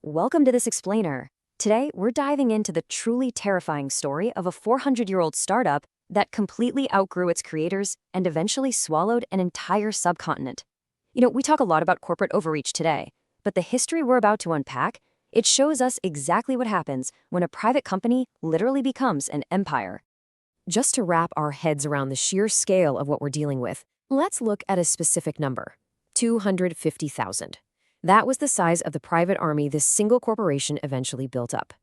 Welcome to this explainer. Today, we're diving into the truly terrifying story of a 400-year-old startup that completely outgrew its creators and eventually swallowed an entire subcontinent. We talk a lot about corporate overreach today, but the history we're about to unpack, it shows us exactly what happens when a private company literally becomes an empire. Just to wrap our heads around the sheer scale of what we're dealing with, let's look at a specific number: 250,000. That was the size of the private army this single corporation eventually built up.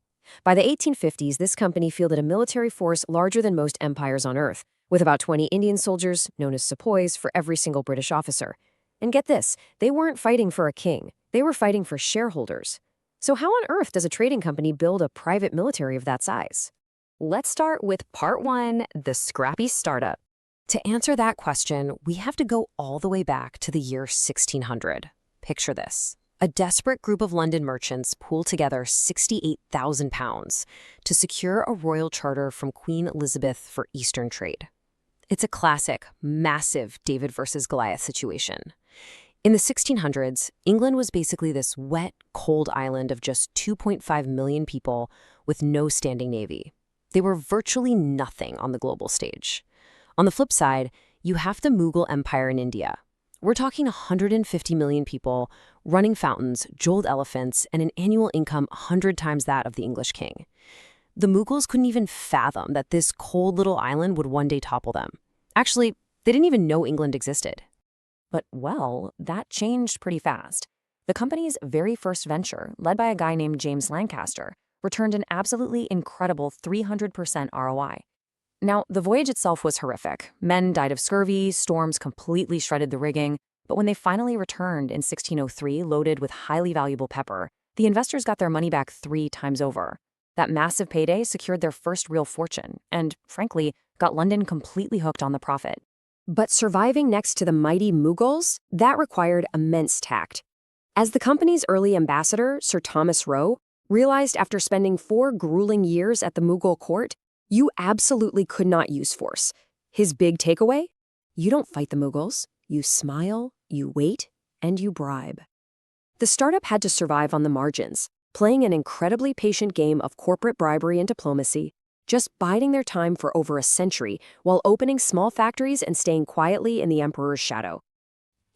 By the 1850s, this company fielded a military force larger than most empires on Earth, with about 20 Indian soldiers, known as sepoys, for every single British officer. And get this, they weren't fighting for a king, they were fighting for shareholders. So how on earth does a trading company build a private military of that size? Let's start with part one, the scrappy startup. To answer that question, we have to go all the way back to the year 1600. Picture this. A desperate group of London merchants pooled together £68,000 to secure a royal charter from Queen Elizabeth for Eastern trade. It's a classic, massive David versus Goliath situation. In the 1600s, England was basically this wet, cold island of just 2.5 million people with no standing navy. They were virtually nothing on the global stage. On the flip side, you have the Mughal Empire in India. We're talking 150 million people, running fountains, jeweled elephants, and an annual income 100 times that of the English king. The Mughals couldn't even fathom that this cold little island would one day topple them. Actually, they didn't even know England existed. But, well, that changed pretty fast. The company's very first venture, led by a guy named James Lancaster, returned an absolutely incredible 300% ROI. Now, the voyage itself was horrific. Men died of scurvy, storms completely shredded the rigging, but when they finally returned in 1603 loaded with highly valuable pepper, the investors got their money back 3 times over. That massive payday secured their first real fortune and, frankly, got London completely hooked on the profit. But surviving next to the mighty Mughals, that required immense tact. As the company's early ambassador, Sir Thomas Roe, realized after spending 4 grueling years at the Mughal court, you absolutely could not use force. His big takeaway? You don't fight the Mughals. You smile, you wait, and you bribe. The startup had to survive on the margins, playing an incredibly patient game of corporate bribery and diplomacy, just biding their time for over a century while opening small factories and staying quietly in the emperor's shadow.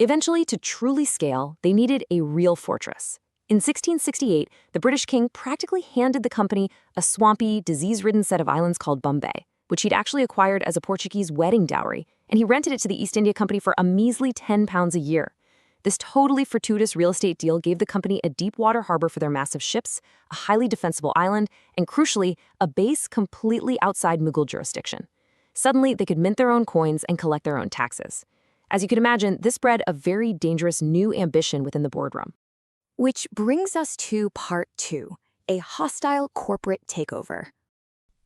Eventually, to truly scale, they needed a real fortress. In 1668, the British king practically handed the company a swampy, disease-ridden set of islands called Bombay, which he'd actually acquired as a Portuguese wedding dowry, and he rented it to the East India Company for a measly £10 a year. This totally fortuitous real estate deal gave the company a deep-water harbor for their massive ships, a highly defensible island, and crucially, a base completely outside Mughal jurisdiction. Suddenly, they could mint their own coins and collect their own taxes. As you can imagine, this bred a very dangerous new ambition within the boardroom. Which brings us to part 2, a hostile corporate takeover.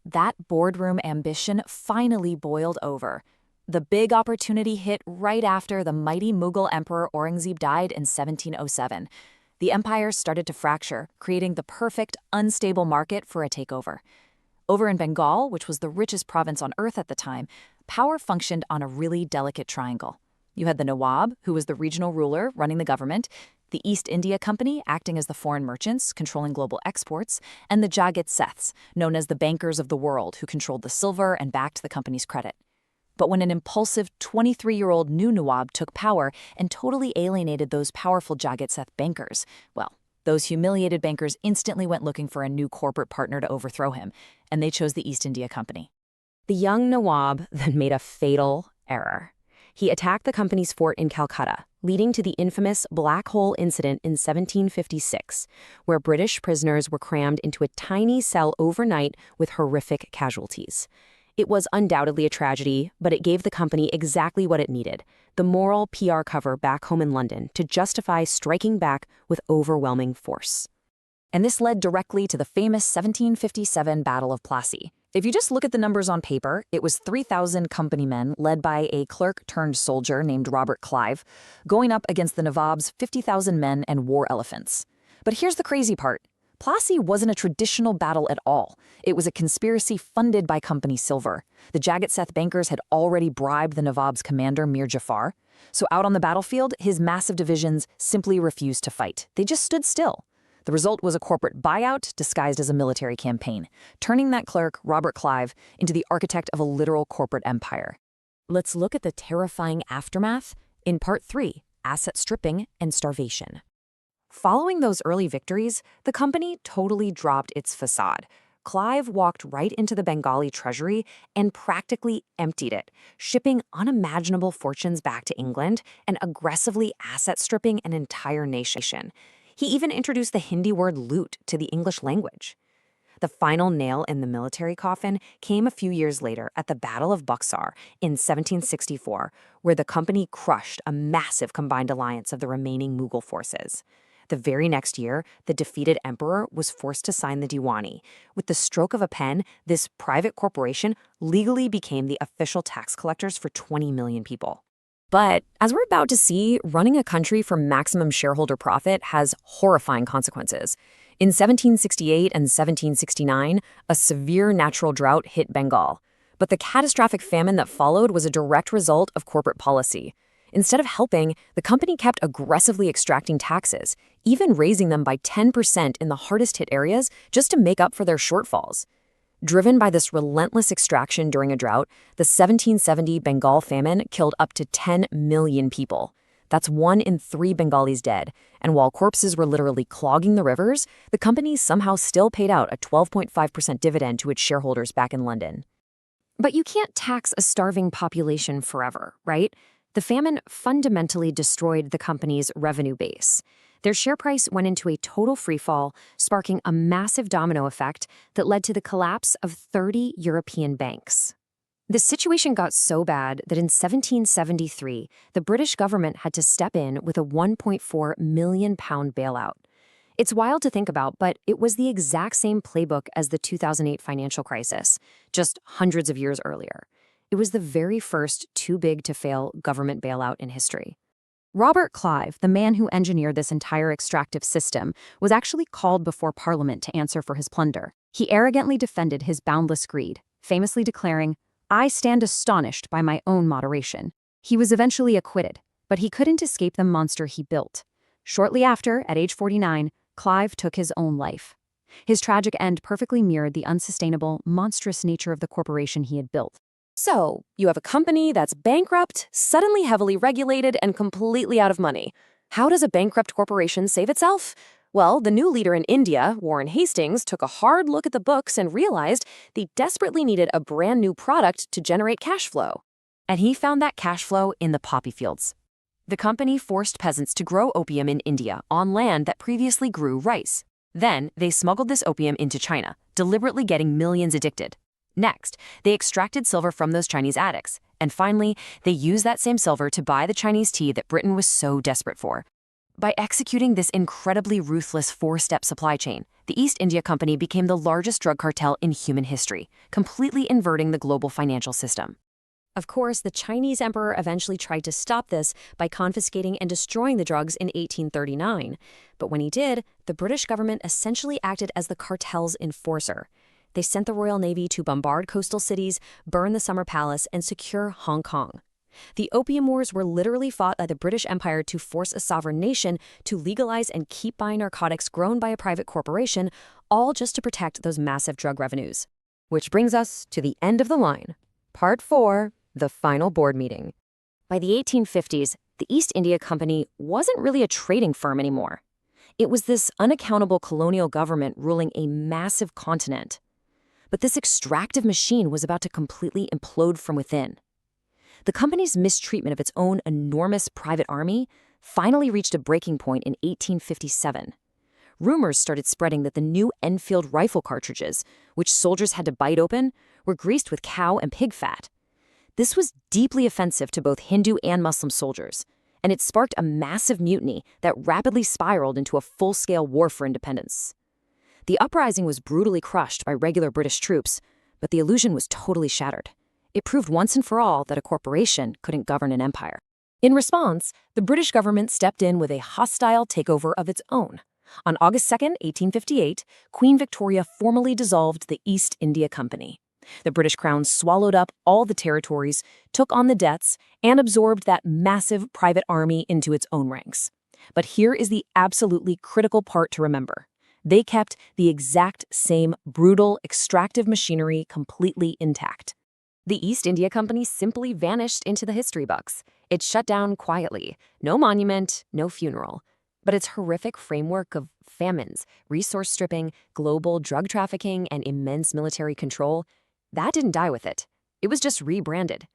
That boardroom ambition finally boiled over. The big opportunity hit right after the mighty Mughal Emperor Aurangzeb died in 1707. The empire started to fracture, creating the perfect, unstable market for a takeover. Over in Bengal, which was the richest province on earth at the time, power functioned on a really delicate triangle. You had the Nawab, who was the regional ruler running the government, the East India Company acting as the foreign merchants controlling global exports, and the Jagit Seths, known as the bankers of the world, who controlled the silver and backed the company's credit. But when an impulsive 23-year-old new Nawab took power and totally alienated those powerful Jagit Seth bankers, well, those humiliated bankers instantly went looking for a new corporate partner to overthrow him, and they chose the East India Company. The young Nawab then made a fatal error. He attacked the company's fort in Calcutta, leading to the infamous Black Hole incident in 1756, where British prisoners were crammed into a tiny cell overnight with horrific casualties. It was undoubtedly a tragedy, but it gave the company exactly what it needed, the moral PR cover back home in London to justify striking back with overwhelming force. And this led directly to the famous 1757 Battle of Plassey. If you just look at the numbers on paper, it was 3,000 company men led by a clerk-turned-soldier named Robert Clive, going up against the Nawab's 50,000 men and war elephants. But here's the crazy part. Plassey wasn't a traditional battle at all. It was a conspiracy funded by Company Silver. The Jagat-Seth bankers had already bribed the Nawab's commander, Mir Jafar. So out on the battlefield, his massive divisions simply refused to fight. They just stood still. The result was a corporate buyout disguised as a military campaign, turning that clerk, Robert Clive, into the architect of a literal corporate empire. Let's look at the terrifying aftermath in Part 3, Asset Stripping and Starvation. Following those early victories, the company totally dropped its facade. Clive walked right into the Bengali treasury and practically emptied it, shipping unimaginable fortunes back to England and aggressively asset stripping an entire nation. He even introduced the Hindi word loot to the English language. The final nail in the military coffin came a few years later at the Battle of Buxar in 1764, where the company crushed a massive combined alliance of the remaining Mughal forces. The very next year, the defeated emperor was forced to sign the Diwani. With the stroke of a pen, this private corporation legally became the official tax collectors for 20 million people. But as we're about to see, running a country for maximum shareholder profit has horrifying consequences. In 1768 and 1769, a severe natural drought hit Bengal. But the catastrophic famine that followed was a direct result of corporate policy. Instead of helping, the company kept aggressively extracting taxes, even raising them by 10% in the hardest-hit areas just to make up for their shortfalls. Driven by this relentless extraction during a drought, the 1770 Bengal famine killed up to 10 million people. That's 1 in 3 Bengalis dead, and while corpses were literally clogging the rivers, the company somehow still paid out a 12.5% dividend to its shareholders back in London. But you can't tax a starving population forever, right? The famine fundamentally destroyed the company's revenue base. Their share price went into a total freefall, sparking a massive domino effect that led to the collapse of 30 European banks. The situation got so bad that in 1773, the British government had to step in with a £1.4 million bailout. It's wild to think about, but it was the exact same playbook as the 2008 financial crisis, just hundreds of years earlier. It was the very first too-big-to-fail government bailout in history. Robert Clive, the man who engineered this entire extractive system, was actually called before Parliament to answer for his plunder. He arrogantly defended his boundless greed, famously declaring, "I stand astonished by my own moderation." He was eventually acquitted, but he couldn't escape the monster he built. Shortly after, at age 49, Clive took his own life. His tragic end perfectly mirrored the unsustainable, monstrous nature of the corporation he had built. So, you have a company that's bankrupt, suddenly heavily regulated, and completely out of money. How does a bankrupt corporation save itself? Well, the new leader in India, Warren Hastings, took a hard look at the books and realized they desperately needed a brand new product to generate cash flow. And he found that cash flow in the poppy fields. The company forced peasants to grow opium in India on land that previously grew rice. Then, they smuggled this opium into China, deliberately getting millions addicted. Next, they extracted silver from those Chinese addicts. And finally, they used that same silver to buy the Chinese tea that Britain was so desperate for. By executing this incredibly ruthless 4-step supply chain, the East India Company became the largest drug cartel in human history, completely inverting the global financial system. Of course, the Chinese emperor eventually tried to stop this by confiscating and destroying the drugs in 1839. But when he did, the British government essentially acted as the cartel's enforcer. They sent the Royal Navy to bombard coastal cities, burn the Summer Palace, and secure Hong Kong. The Opium Wars were literally fought by the British Empire to force a sovereign nation to legalize and keep buying narcotics grown by a private corporation, all just to protect those massive drug revenues. Which brings us to the end of the line. Part 4, the final board meeting. By the 1850s, the East India Company wasn't really a trading firm anymore. It was this unaccountable colonial government ruling a massive continent. But this extractive machine was about to completely implode from within. The company's mistreatment of its own enormous private army finally reached a breaking point in 1857. Rumors started spreading that the new Enfield rifle cartridges, which soldiers had to bite open, were greased with cow and pig fat. This was deeply offensive to both Hindu and Muslim soldiers, and it sparked a massive mutiny that rapidly spiraled into a full-scale war for independence. The uprising was brutally crushed by regular British troops, but the illusion was totally shattered. It proved once and for all that a corporation couldn't govern an empire. In response, the British government stepped in with a hostile takeover of its own. On August 2nd, 1858, Queen Victoria formally dissolved the East India Company. The British Crown swallowed up all the territories, took on the debts, and absorbed that massive private army into its own ranks. But here is the absolutely critical part to remember. They kept the exact same brutal, extractive machinery completely intact. The East India Company simply vanished into the history books. It shut down quietly. No monument, no funeral. But its horrific framework of famines, resource stripping, global drug trafficking, and immense military control, that didn't die with it. It was just rebranded.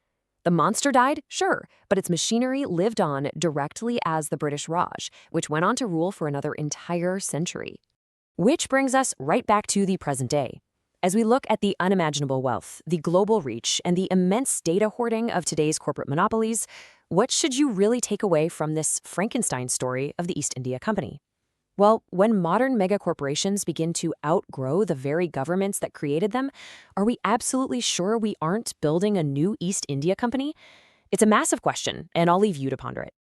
The monster died, sure, but its machinery lived on directly as the British Raj, which went on to rule for another entire century. Which brings us right back to the present day. As we look at the unimaginable wealth, the global reach, and the immense data hoarding of today's corporate monopolies, what should you really take away from this Frankenstein story of the East India Company? Well, when modern megacorporations begin to outgrow the very governments that created them, are we absolutely sure we aren't building a new East India Company? It's a massive question, and I'll leave you to ponder it.